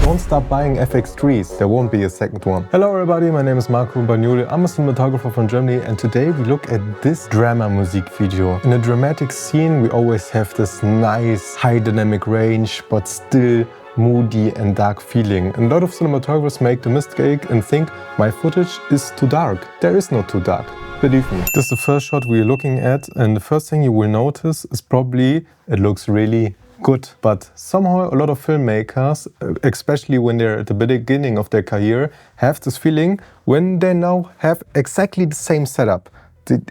Don't stop buying FX3s, there won't be a second one. Hello everybody, my name is Marco Bagnoli. I'm a cinematographer from Germany, and today we look at this drama music video. In a dramatic scene we always have this nice high dynamic range but still moody and dark feeling. And a lot of cinematographers make the mistake and think my footage is too dark. There is no too dark. Believe me. This is the first shot we're looking at, and the first thing you will notice is probably it looks really good. But somehow a lot of filmmakers, especially when they're at the beginning of their career, have this feeling when they now have exactly the same setup.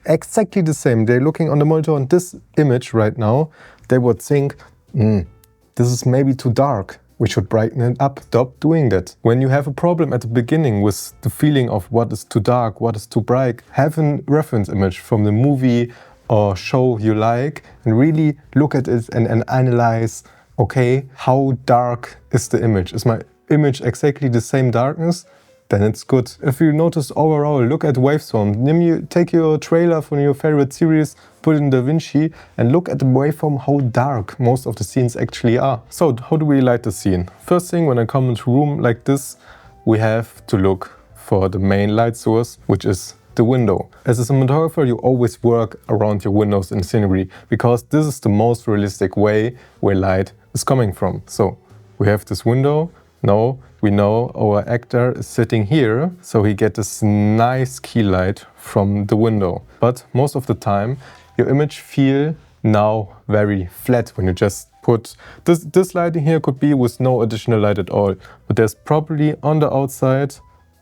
Exactly the same. They're looking on the monitor on this image right now. They would think, this is maybe too dark. We should brighten it up. Stop doing that. When you have a problem at the beginning with the feeling of what is too dark, what is too bright, have a reference image from the movie or show you like and really look at it and analyze, okay, how dark is the image? Is my image exactly the same darkness? Then it's good. If you notice overall, look at waveform. Take your trailer from your favorite series, put it in DaVinci and look at the waveform, how dark most of the scenes actually are. So how do we light the scene? First thing, when I come into a room like this, we have to look for the main light source, which is the window. As a cinematographer, you always work around your windows in scenery because this is the most realistic way where light is coming from. So we have this window. Now we know our actor is sitting here, so he gets this nice key light from the window. But most of the time, your image feel now very flat when you just put this lighting here could be with no additional light at all. But there's probably on the outside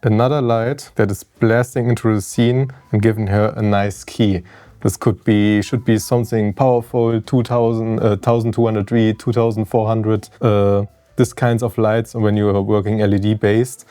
another light that is blasting into the scene and giving her a nice key. This should be something powerful, 1203, 2400. This kinds of lights when you are working LED based,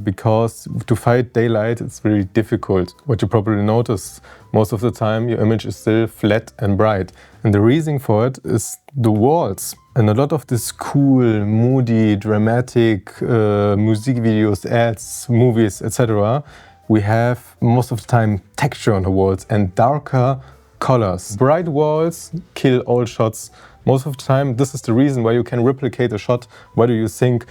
because to fight daylight it's very difficult. What you probably notice, most of the time your image is still flat and bright. And the reason for it is the walls. And a lot of this cool, moody, dramatic music videos, ads, movies, etc. we have most of the time texture on the walls and darker colors. Bright walls kill all shots. Most of the time, this is the reason why you can replicate a shot. Why do you think,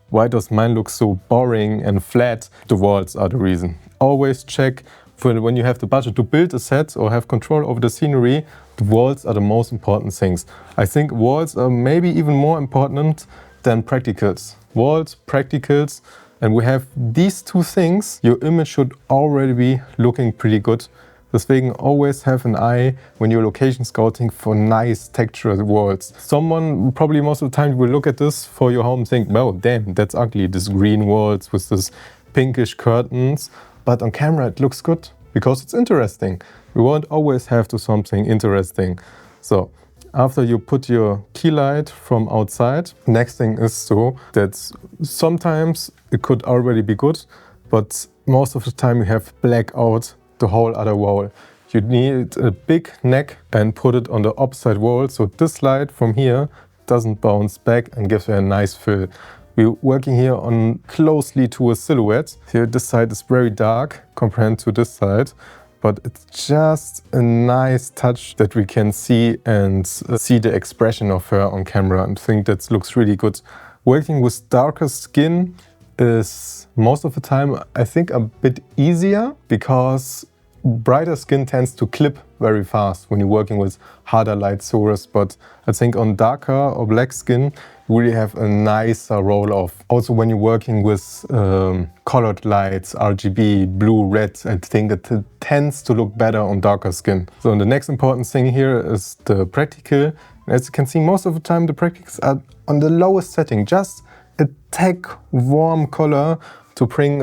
why does mine look so boring and flat? The walls are the reason. Always check when you have the budget to build a set or have control over the scenery, the walls are the most important things. I think walls are maybe even more important than practicals. Walls, practicals, and we have these two things, your image should already be looking pretty good. Deswegen always have an eye when you're location scouting for nice textured walls. Someone probably most of the time will look at this for your home and think, well, damn, that's ugly, this green walls with this pinkish curtains. But on camera it looks good because it's interesting. We won't always have to something interesting. So after you put your key light from outside, next thing is so that sometimes it could already be good, but most of the time you have black out the whole other wall. You need a big neck and put it on the opposite wall, so this light from here doesn't bounce back and gives you a nice fill. We're working here on closely to a silhouette. Here this side is very dark compared to this side, but it's just a nice touch that we can see and see the expression of her on camera and think that looks really good. Working with darker skin is most of the time, I think, a bit easier because brighter skin tends to clip very fast when you're working with harder light source, but I think on darker or black skin you really have a nicer roll-off. Also when you're working with colored lights, RGB, blue, red, I think it tends to look better on darker skin. So the next important thing here is the practical. As you can see, most of the time the practicals are on the lowest setting, just a tad warm color to bring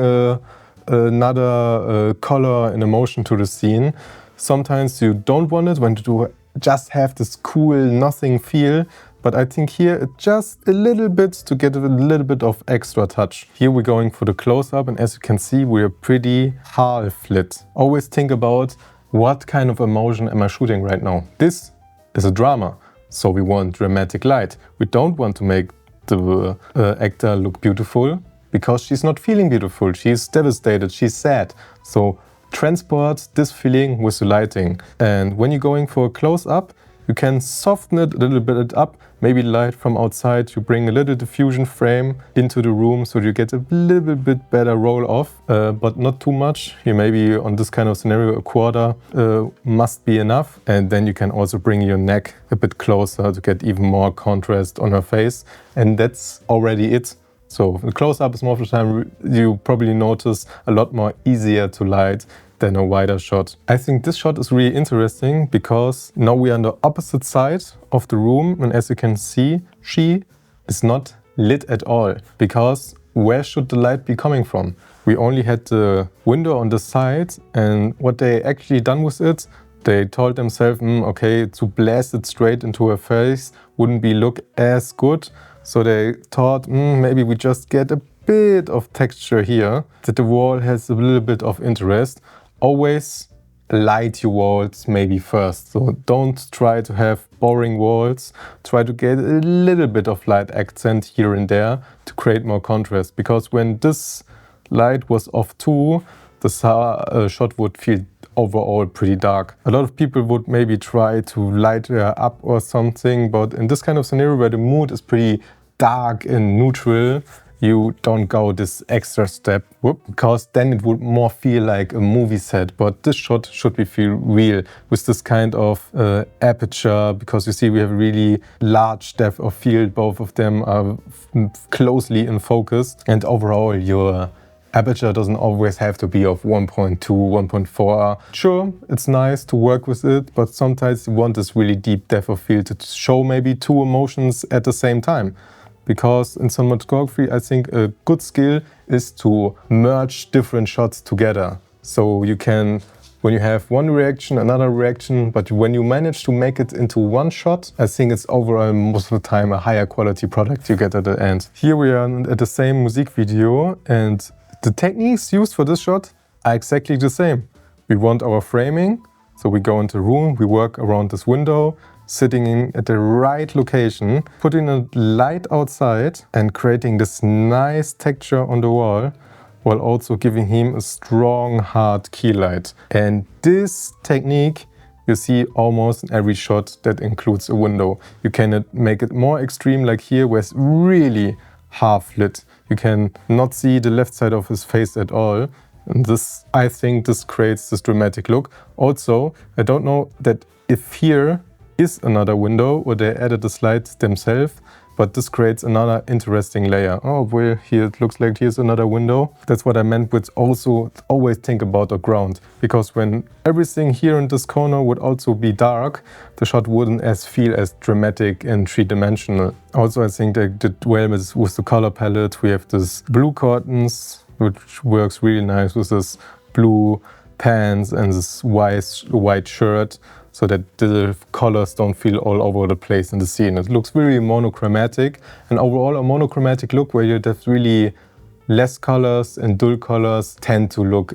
another color and emotion to the scene. Sometimes you don't want it when you just have this cool nothing feel, but I think here it's just a little bit to get a little bit of extra touch. Here we're going for the close-up, and as you can see we're pretty half lit. Always think about what kind of emotion am I shooting right now. This is a drama, so we want dramatic light. We don't want to make the actor look beautiful, because she's not feeling beautiful, she's devastated, she's sad. So transport this feeling with the lighting. And when you're going for a close-up, You can soften it a little bit up, maybe light from outside. You bring a little diffusion frame into the room so you get a little bit better roll off, but not too much. Here maybe on this kind of scenario, a quarter must be enough. And then you can also bring your neck a bit closer to get even more contrast on her face. And that's already it. So the close-up is most of the time, you probably notice, a lot more easier to light than a wider shot. I think this shot is really interesting because now we are on the opposite side of the room, and as you can see, she is not lit at all, because where should the light be coming from? We only had the window on the side, and what they actually done with it, they told themselves, okay, to blast it straight into her face wouldn't be look as good. So they thought, maybe we just get a bit of texture here, that the wall has a little bit of interest. Always light your walls maybe first. So don't try to have boring walls. Try to get a little bit of light accent here and there to create more contrast. Because when this light was off too, the shot would feel overall pretty dark. A lot of people would maybe try to light her up or something, but in this kind of scenario where the mood is pretty dark and neutral, you don't go this extra step, because then it would more feel like a movie set. But this shot should be feel real with this kind of aperture, because you see we have a really large depth of field. Both of them are closely in focus, and overall your aperture doesn't always have to be of 1.2, 1.4. Sure, it's nice to work with it, but sometimes you want this really deep depth of field to show maybe two emotions at the same time. Because in cinematography, I think a good skill is to merge different shots together. So you can, when you have one reaction, another reaction, but when you manage to make it into one shot, I think it's overall most of the time a higher quality product you get at the end. Here we are at the same music video, and the techniques used for this shot are exactly the same. We want our framing, so we go into the room, we work around this window, sitting in at the right location, putting a light outside and creating this nice texture on the wall, while also giving him a strong, hard key light. And this technique you see almost in every shot that includes a window. You can make it more extreme, like here, where it's really half lit. You can not see the left side of his face at all. And this, I think this creates this dramatic look. Also, I don't know that if here is another window or they added the slides themselves, but this creates another interesting layer. Oh, well, here it looks like here's another window. That's what I meant with also always think about the ground, because when everything here in this corner would also be dark, the shot wouldn't feel as dramatic and three-dimensional. Also, I think they did well with the color palette. We have this blue curtains, which works really nice with this blue pants and this white shirt, so that the colors don't feel all over the place in the scene. It looks very monochromatic, and overall a monochromatic look where you have really less colors and dull colors tend to look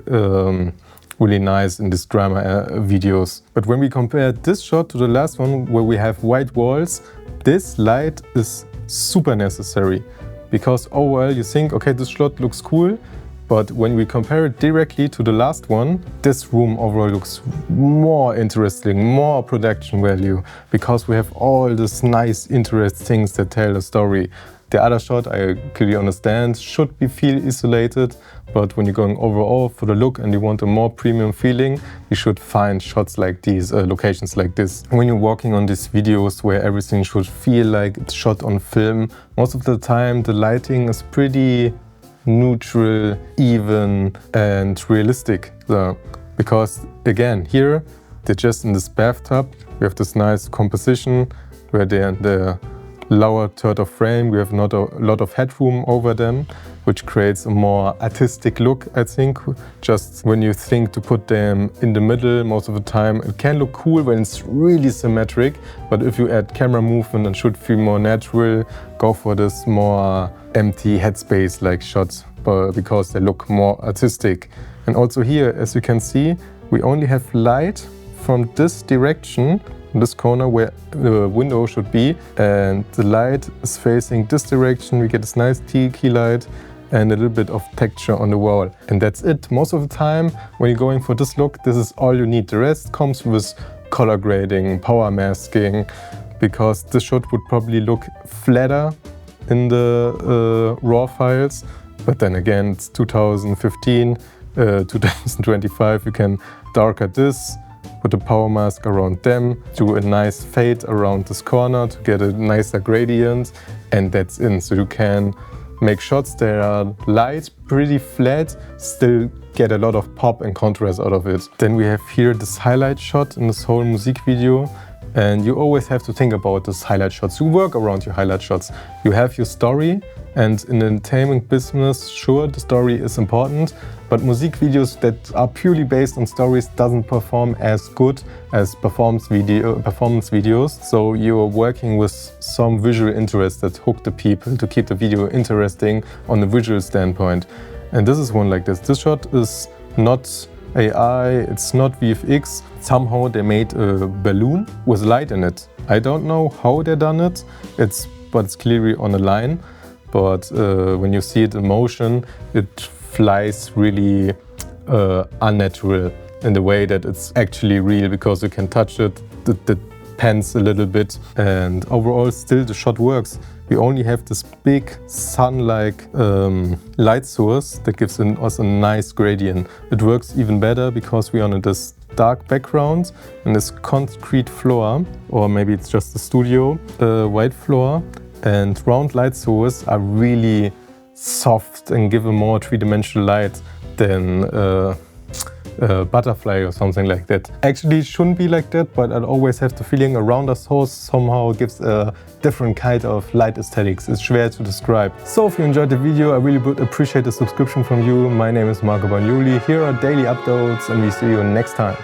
really nice in these drama videos. But when we compare this shot to the last one where we have white walls, this light is super necessary, because overall you think, okay, this shot looks cool, but when we compare it directly to the last one, this room overall looks more interesting, more production value, because we have all these nice, interesting things that tell a story. The other shot, I clearly understand, should feel isolated, but when you're going overall for the look and you want a more premium feeling, you should find shots like these, locations like this. When you're working on these videos where everything should feel like it's shot on film, most of the time the lighting is pretty neutral, even, and realistic. So, because again, here they're just in this bathtub. We have this nice composition where they're in the lower third of frame. We have not a lot of headroom over them, which creates a more artistic look, I think. Just when you think to put them in the middle, most of the time it can look cool when it's really symmetric, but if you add camera movement and should feel more natural, go for this more empty headspace like shots, because they look more artistic. And also here, as you can see, we only have light from this direction, this corner where the window should be, and the light is facing this direction. We get this nice key light and a little bit of texture on the wall. And that's it. Most of the time, when you're going for this look, this is all you need. The rest comes with color grading, power masking, because this shot would probably look flatter in the raw files. But then again, it's 2015, 2025, you can darker this, put a power mask around them, do a nice fade around this corner to get a nicer gradient, and that's in. So you can make shots that are light, pretty flat, still get a lot of pop and contrast out of it. Then we have here this highlight shot in this whole music video. And you always have to think about these highlight shots. You work around your highlight shots. You have your story, and in the entertainment business, sure, the story is important, but music videos that are purely based on stories doesn't perform as good as performance videos. So you're working with some visual interest that hook the people to keep the video interesting on the visual standpoint. And this is one like this. This shot is not AI, it's not VFX. Somehow they made a balloon with light in it. I don't know how they done it, but it's clearly on a line. But when you see it in motion, it flies really unnatural in the way that it's actually real, because you can touch it, it pans a little bit, and overall still the shot works. We only have this big sun-like light source that gives us a nice gradient. It works even better because we're on this dark background and this concrete floor, or maybe it's just a studio white floor, and round light source are really soft and give a more three-dimensional light than butterfly or something like that. Actually, it shouldn't be like that, but I always have the feeling a rounder source somehow gives a different kind of light aesthetics. It's schwer to describe. So if you enjoyed the video, I really would appreciate a subscription from you. My name is Marco Bagnoli. Here are daily uploads, and we see you next time.